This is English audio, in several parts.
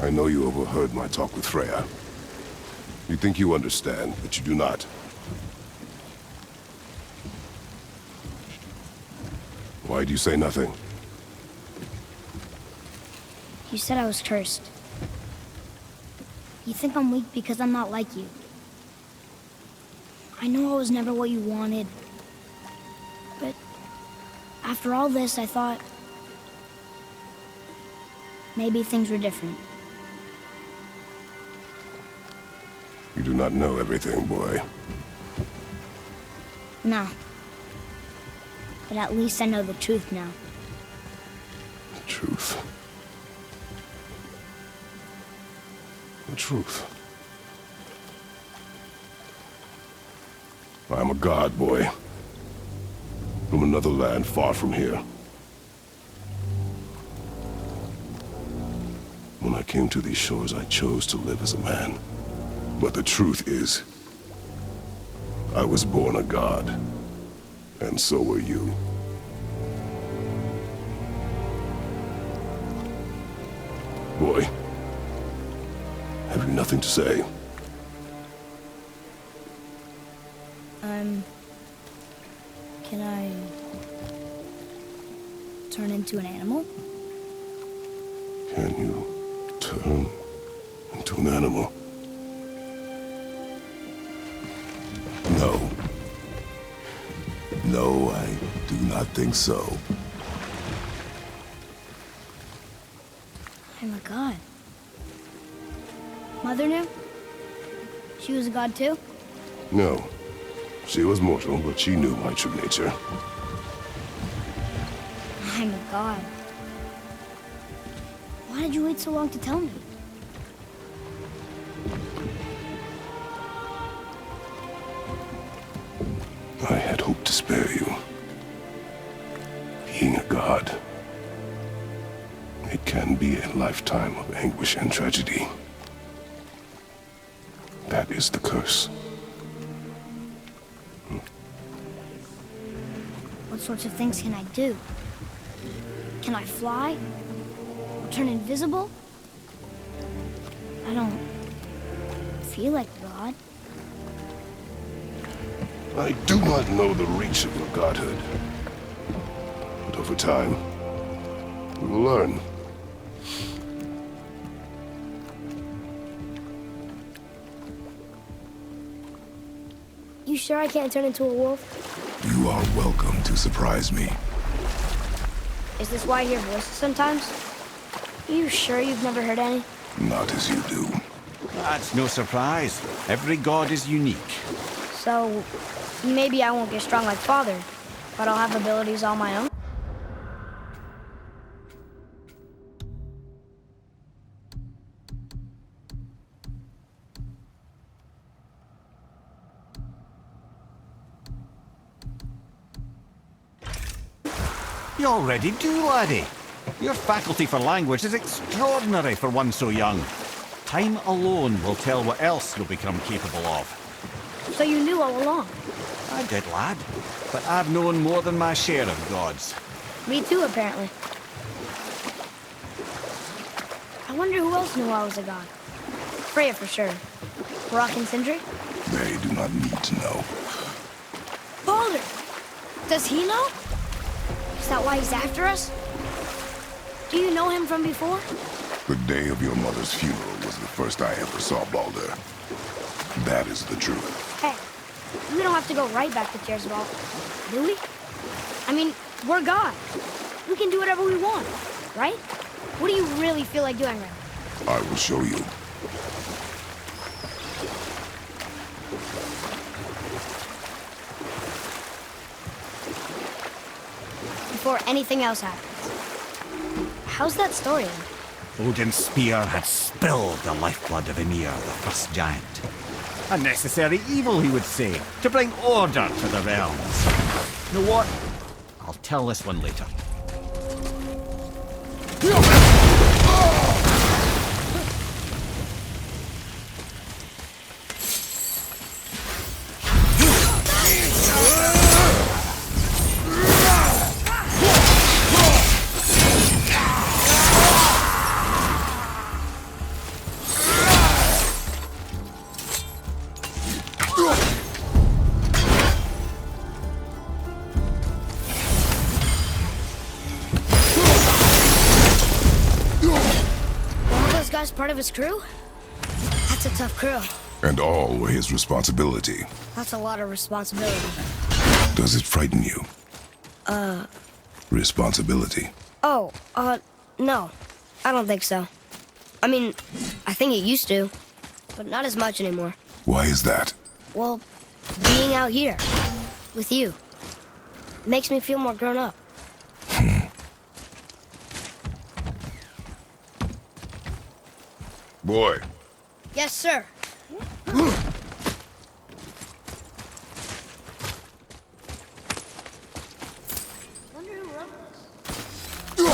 I know you overheard my talk with Freya. You think you understand, but you do not. Why do you say nothing? You said I was cursed. You think I'm weak because I'm not like you. I know I was never what you wanted. But after all this, I thought maybe things were different. You do not know everything, boy. No. But at least I know the truth now. The truth. The truth. I am a god, boy. From another land far from here. When I came to these shores, I chose to live as a man. But the truth is, I was born a god. And so were you. Boy, have you nothing to say? Can I turn into an animal? Can you turn into an animal? No. No, I do not think so. I'm a god. Mother knew? She was a god too? No. She was mortal, but she knew my true nature. I'm a god. Why did you wait so long to tell me? I had hoped to spare you. Being a god, it can be a lifetime of anguish and tragedy. That is the curse. What sorts of things can I do? Can I fly? Or turn invisible? I don't feel like a god. I do not know the reach of your godhood. But over time, we will learn. You sure I can't turn into a wolf? You are welcome to surprise me. Is this why I hear voices sometimes? Are you sure you've never heard any? Not as you do. That's no surprise. Every god is unique. So, maybe I won't get strong like Father, but I'll have abilities all my own? You already do, laddie. Your faculty for language is extraordinary for one so young. Time alone will tell what else you'll become capable of. So you knew all along? I did, lad. But I've known more than my share of gods. Me too, apparently. I wonder who else knew I was a god. Freya for sure. Brock and Sindri? They do not need to know. Baldur! Does he know? Is that why he's after us? Do you know him from before? The day of your mother's funeral was the first I ever saw Baldur. That is the truth. Hey, we don't have to go right back to Tiersval, do we? I mean, we're God. We can do whatever we want, right? What do you really feel like doing right now? I will show you. Before anything else happens. How's that story end? Odin's spear had spilled the lifeblood of Ymir, the first giant. A necessary evil, he would say, to bring order to the realms. You know what? I'll tell this one later. guys part of his crew? That's a tough crew. And all were his responsibility. That's a lot of responsibility. Does it frighten you? Responsibility. Oh, no. I don't think so. I mean, I think it used to, but not as much anymore. Why is that? Well, being out here, with you, makes me feel more grown up. Boy, Yes, sir. Wonder who wrote this.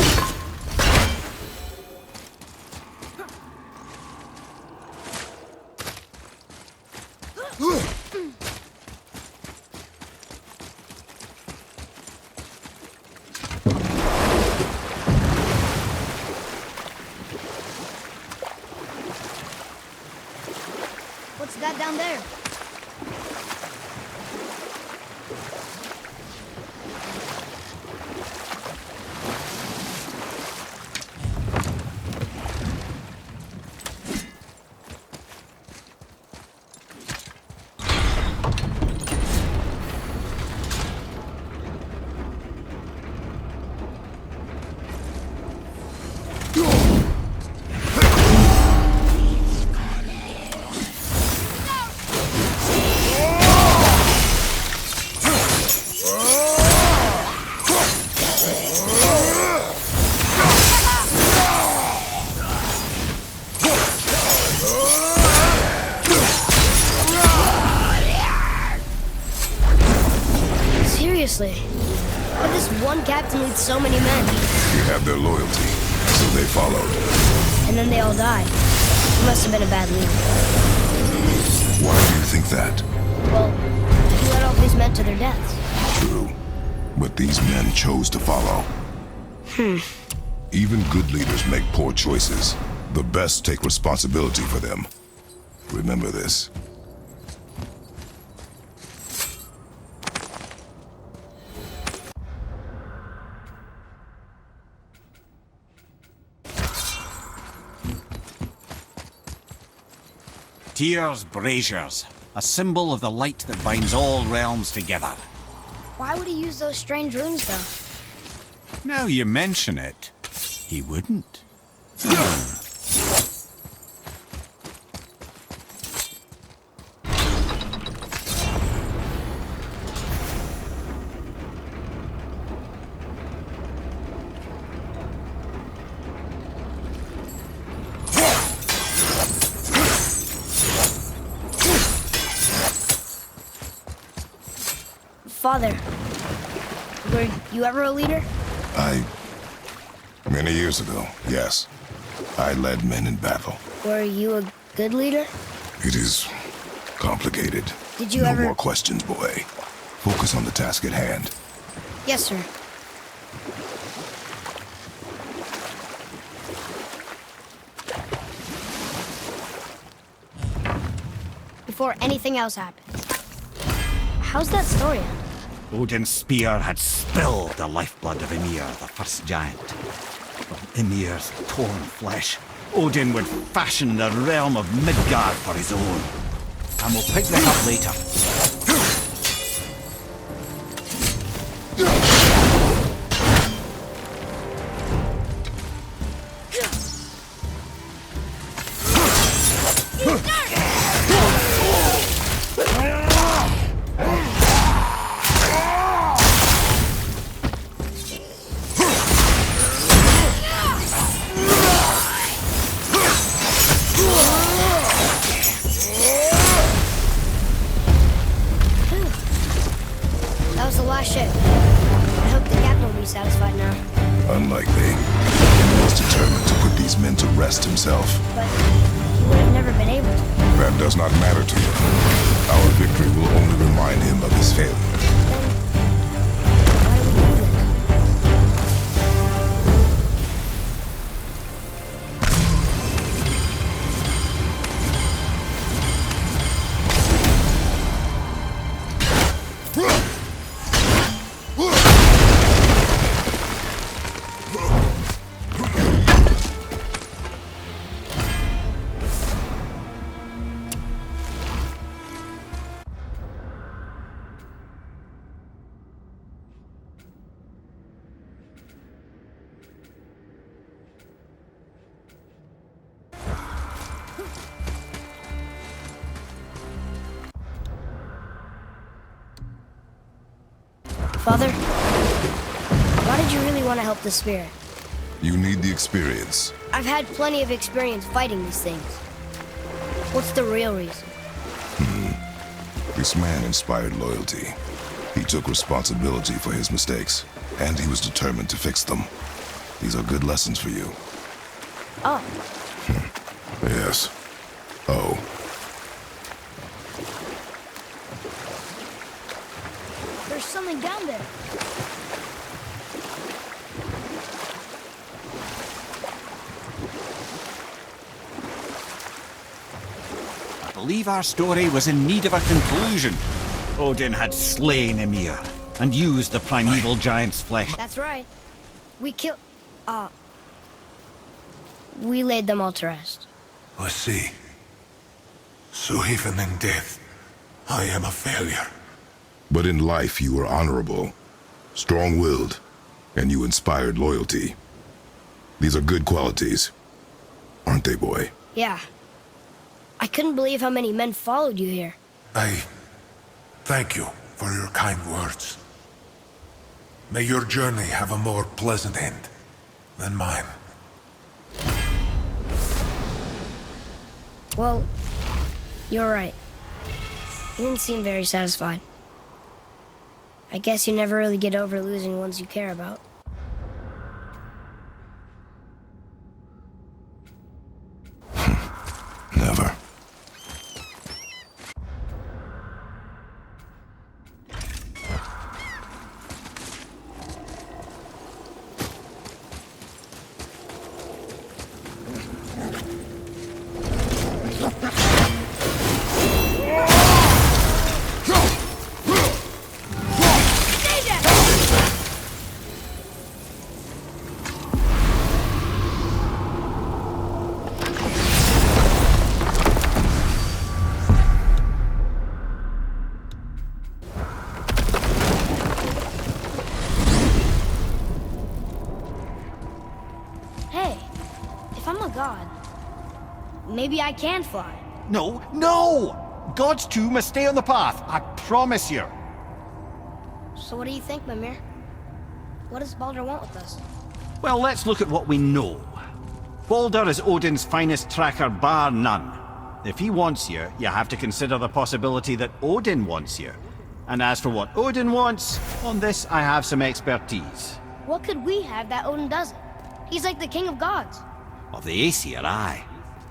What's that down there? Seriously, how did this one captain lead so many men? he had their loyalty, so they followed. And then they all died. He must have been a bad leader. Why do you think that? Well, he led all these men to their deaths. True. But these men chose to follow. Even good leaders make poor choices. The best take responsibility for them. Remember this. Tyr's braziers, a symbol of the light that binds all realms together. Why would he use those strange runes, though? Now you mention it, he wouldn't. Father, were you ever a leader? Many years ago, yes. I led men in battle. Were you a good leader? It is complicated. Did you no ever... more questions, boy. Focus on the task at hand. Yes, sir. Before anything else happens, how's that story end? Odin's spear had spilled the lifeblood of Ymir, the first giant. From Ymir's torn flesh, Odin would fashion the realm of Midgard for his own. And we'll pick this up later. That was the last ship. I hope the captain will be satisfied now. Unlikely. He was determined to put these men to rest himself. But he would have never been able to. That does not matter to him. Our victory will only remind him of his failure. Then why do we do this? Father, why did you really want to help the spirit? You need the experience. I've had plenty of experience fighting these things. What's the real reason? This man inspired loyalty. He took responsibility for his mistakes, and he was determined to fix them. These are good lessons for you. Oh, Yes. Oh. there's something down there. I believe our story was in need of a conclusion. Odin had slain Ymir and used the primeval giant's flesh. That's right. We killed... we laid them all to rest. I see. So even in death, I am a failure. But in life you were honorable, strong-willed, and you inspired loyalty. These are good qualities, aren't they, boy? Yeah. I couldn't believe how many men followed you here. I thank you for your kind words. May your journey have a more pleasant end than mine. Well, you're right. You didn't seem very satisfied. I guess you never really get over losing ones you care about. Never. Stay there! Hey, if I'm a god, maybe I can fly. No, no! Gods too must stay on the path, I promise you. So what do you think, Mimir? What does Baldur want with us? Well, let's look at what we know. Baldur is Odin's finest tracker bar none. If he wants you, you have to consider the possibility that Odin wants you. And as for what Odin wants, on this I have some expertise. What could we have that Odin doesn't? He's like the king of gods. Of the Aesir, aye.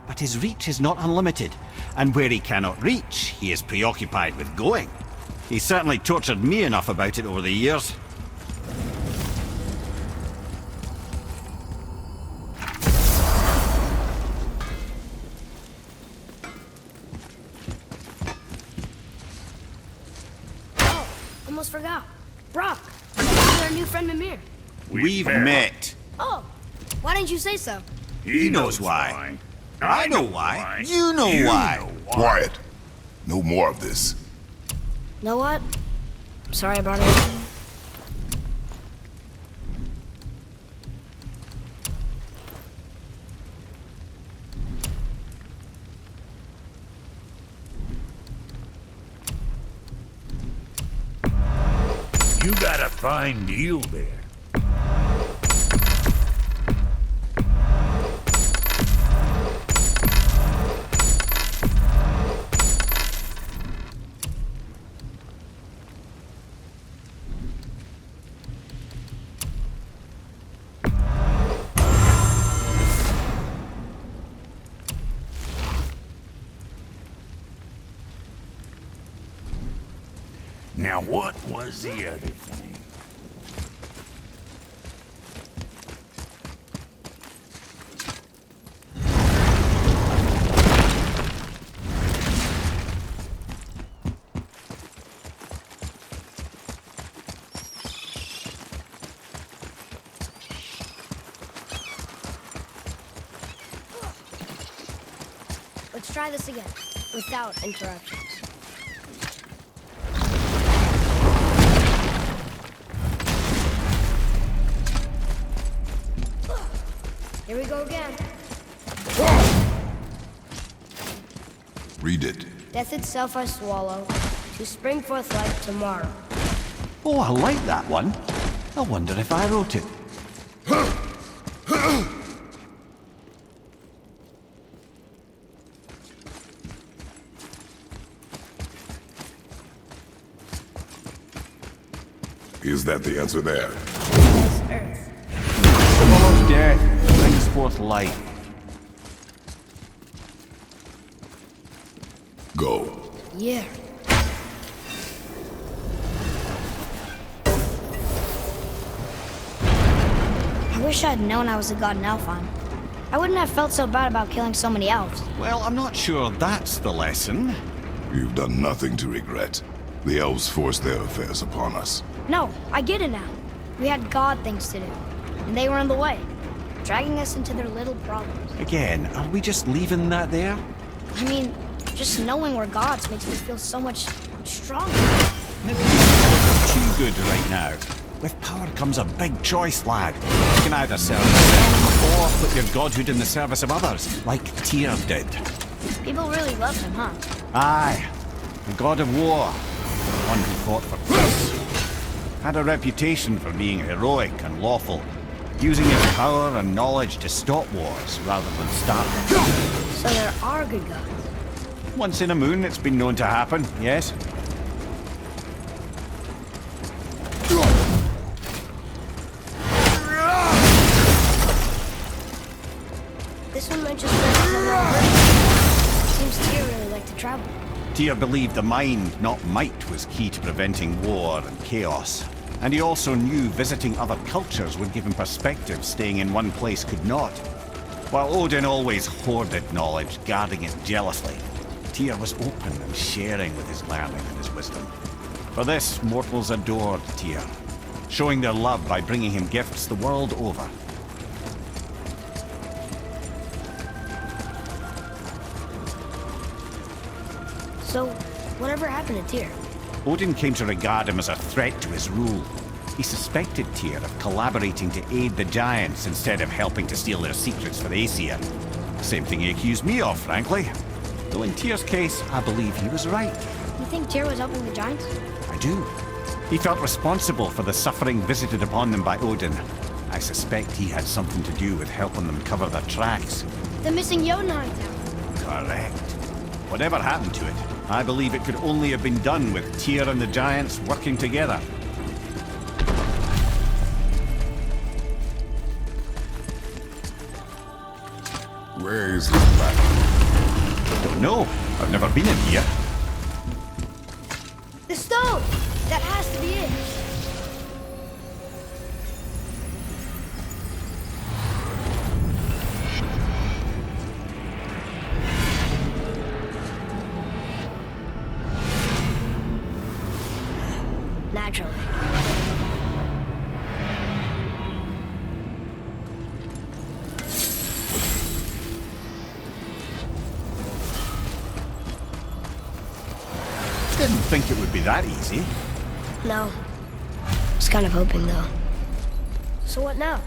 But his reach is not unlimited, and where he cannot reach, he is preoccupied with going. He's certainly tortured me enough about it over the years. Oh, almost forgot. Brock, you're our new friend Mimir. We've met. Oh, why didn't you say so? He knows why. I know why. You know why. Quiet. No more of this. Know what? Sorry I brought it up. You got a fine deal there. Now what was the other thing? Let's try this again, without interruptions. Here we go again. Read it. Death itself I swallow, to spring forth life tomorrow. Oh, I like that one. I wonder if I wrote it. Is that the answer there? This Earth. Follows death, brings forth life. Go. Yeah. I wish I'd known I was a god in Alfheim. I wouldn't have felt so bad about killing so many elves. Well, I'm not sure that's the lesson. You've done nothing to regret. The elves forced their affairs upon us. No, I get it now. We had god things to do, and they were in the way, dragging us into their little problems. Again, are we just leaving that there? I mean, just knowing we're gods makes me feel so much stronger. Maybe you're too good right now. With power comes a big choice, lad. You can either serve yourself or put your godhood in the service of others, like Tyr did. People really loved him, huh? Aye, the god of war, the one who fought for peace. Had a reputation for being heroic and lawful, using his power and knowledge to stop wars rather than start them. So there are good gods. Once in a moon, it's been known to happen, yes? This one might just be a little Seems Tyr really liked to travel. Tyr believed the mind, not might, was key to preventing war and chaos. And he also knew visiting other cultures would give him perspective staying in one place could not. While Odin always hoarded knowledge, guarding it jealously, Tyr was open and sharing with his learning and his wisdom. For this, mortals adored Tyr, showing their love by bringing him gifts the world over. So, whatever happened to Tyr? Odin came to regard him as a threat to his rule. He suspected Tyr of collaborating to aid the Giants instead of helping to steal their secrets for Aesir. Same thing he accused me of, frankly. Though in Tyr's case, I believe he was right. You think Tyr was helping the Giants? I do. He felt responsible for the suffering visited upon them by Odin. I suspect he had something to do with helping them cover their tracks. The missing Jotunheim town. Correct. Whatever happened to it, I believe it could only have been done with Tyr and the Giants working together. Where is this planet? Don't know. I've never been in here. The stone! That has to be it. Naturally. Didn't think it would be that easy. No. I was kind of hoping, though. So what now?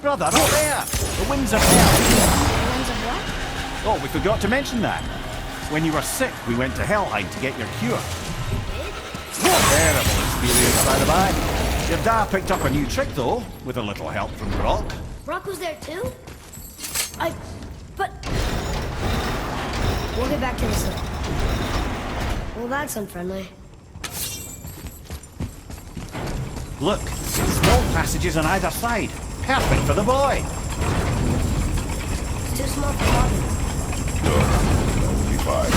Brother, up there! The winds of hell! Winds of what? Oh, we forgot to mention that. When you were sick, we went to Helheim to get your cure. Terrible experience, by the by. Your dad picked up a new trick, though, with a little help from Brock. Brock was there too? But... We'll get back to this later. Well, that's unfriendly. Look, small passages on either side. Perfect for the boy. It's too small for Bobby. No, be fine.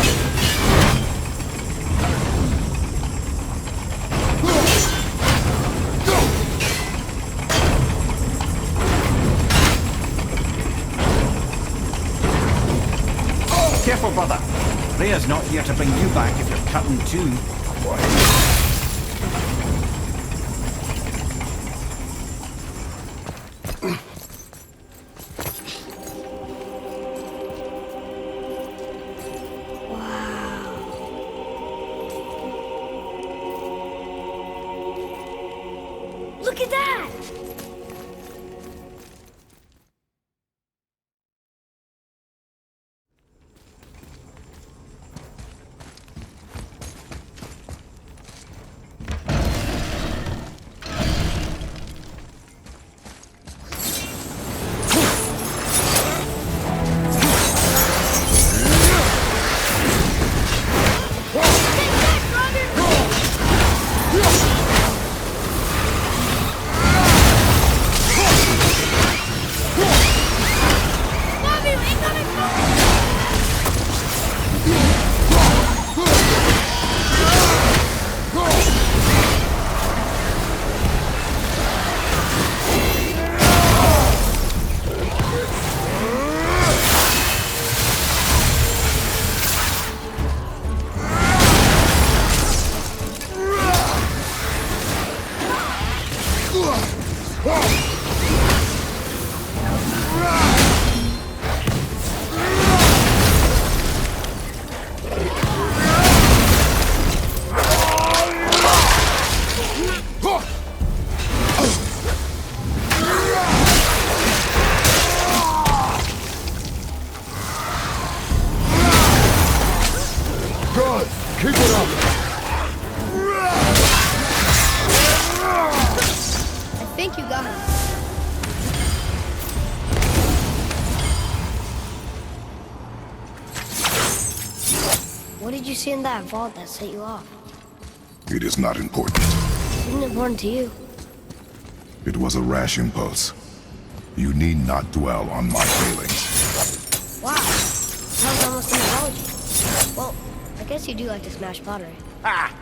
Careful, brother. Rhea's not here to bring you back if you're cutting too. Look at that! Good! Keep it up! I think you got him. What did you see in that vault that set you off? It is not important. Isn't it important to you? It was a rash impulse. You need not dwell on my failings. Wow. Sounds almost an apology. Well, I guess you do like to smash pottery. Ah!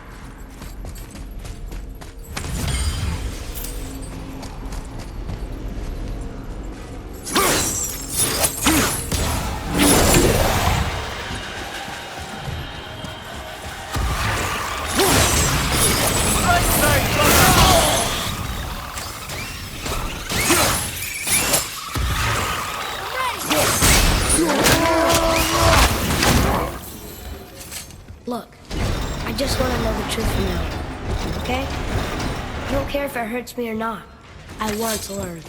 Look, I just want to know the truth from now, okay? I don't care if it hurts me or not. I want to learn.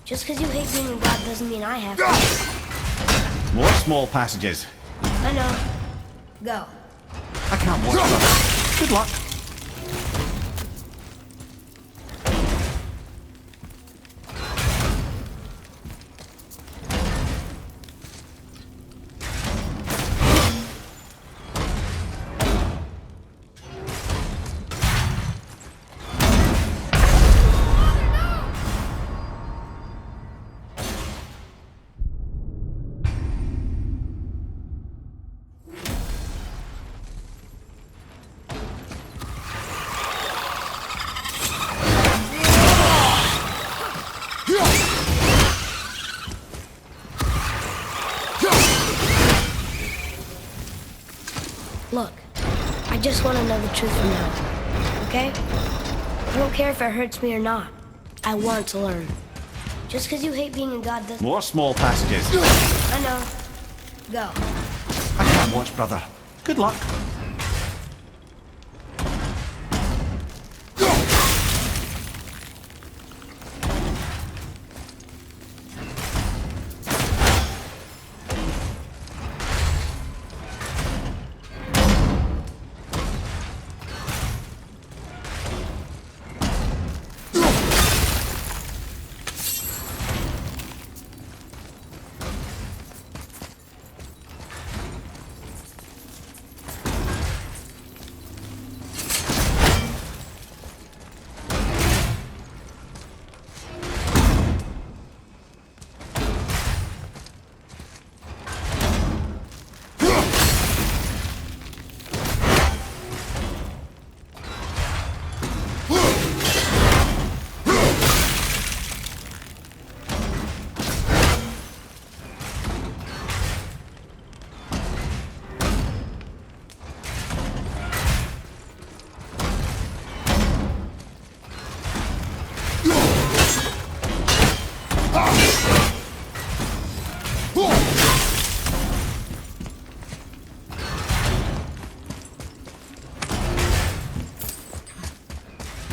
Just because you hate being a god doesn't mean I have to. More small passages. I know. Go. I can't watch, brother. Good luck. Look, I just want to know the truth from now, okay? I don't care if it hurts me or not. I want to learn. Just because you hate being a god doesn't... More small passages. I know. Go. I can't watch, brother. Good luck.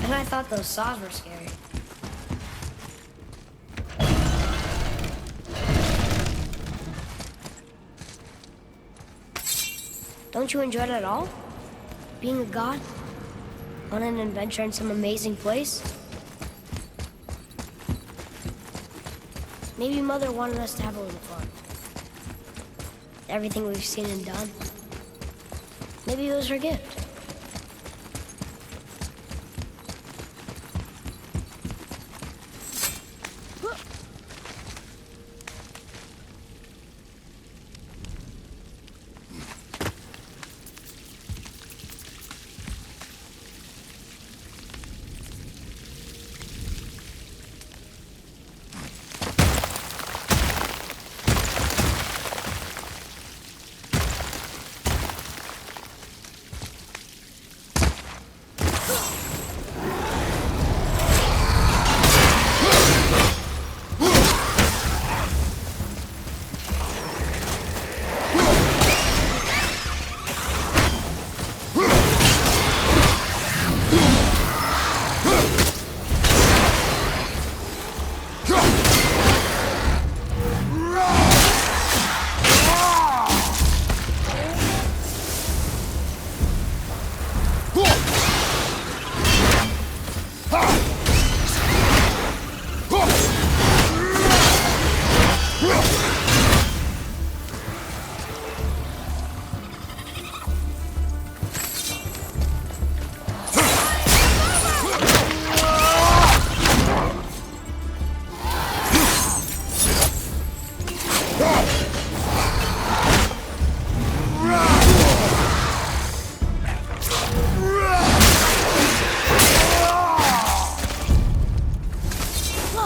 And I thought those saws were scary. Don't you enjoy it at all? Being a god? On an adventure in some amazing place? Maybe Mother wanted us to have a little fun. Everything we've seen and done. Maybe it was her gift.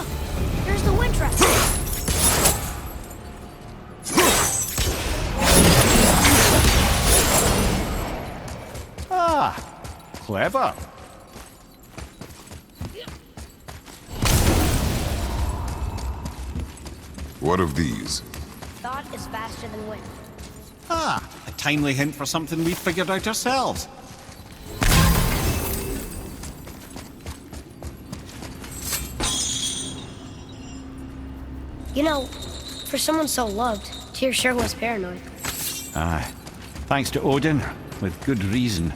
Look! There's the wind trap. Ah, clever. What of these? Thought is faster than wind. Ah, a timely hint for something we figured out ourselves. You know, for someone so loved, Tyr sure was paranoid. Aye. Thanks to Odin, with good reason.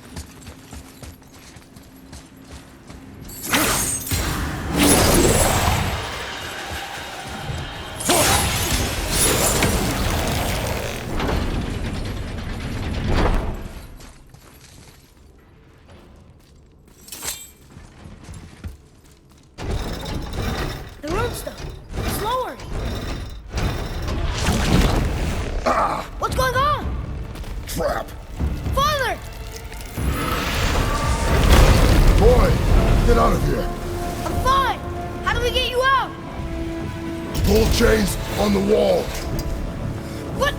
The runestone. It's lowered. What's going on? Trap! Father! Boy, get out of here! I'm fine! How do we get you out? Pull chains on the wall! What?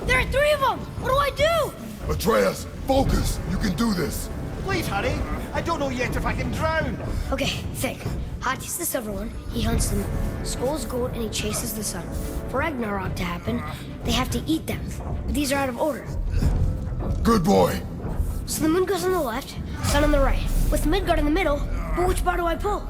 There are 3 of them! What do I do? Atreus, focus! You can do this! Wait, hurry! I don't know yet if I can drown! Okay, think. Hati's the silver one. He hunts them. Skull's gold and he chases the sun. For Ragnarok to happen, they have to eat them. But these are out of order. Good boy! So the moon goes on the left, sun on the right, with Midgard in the middle. But which bar do I pull?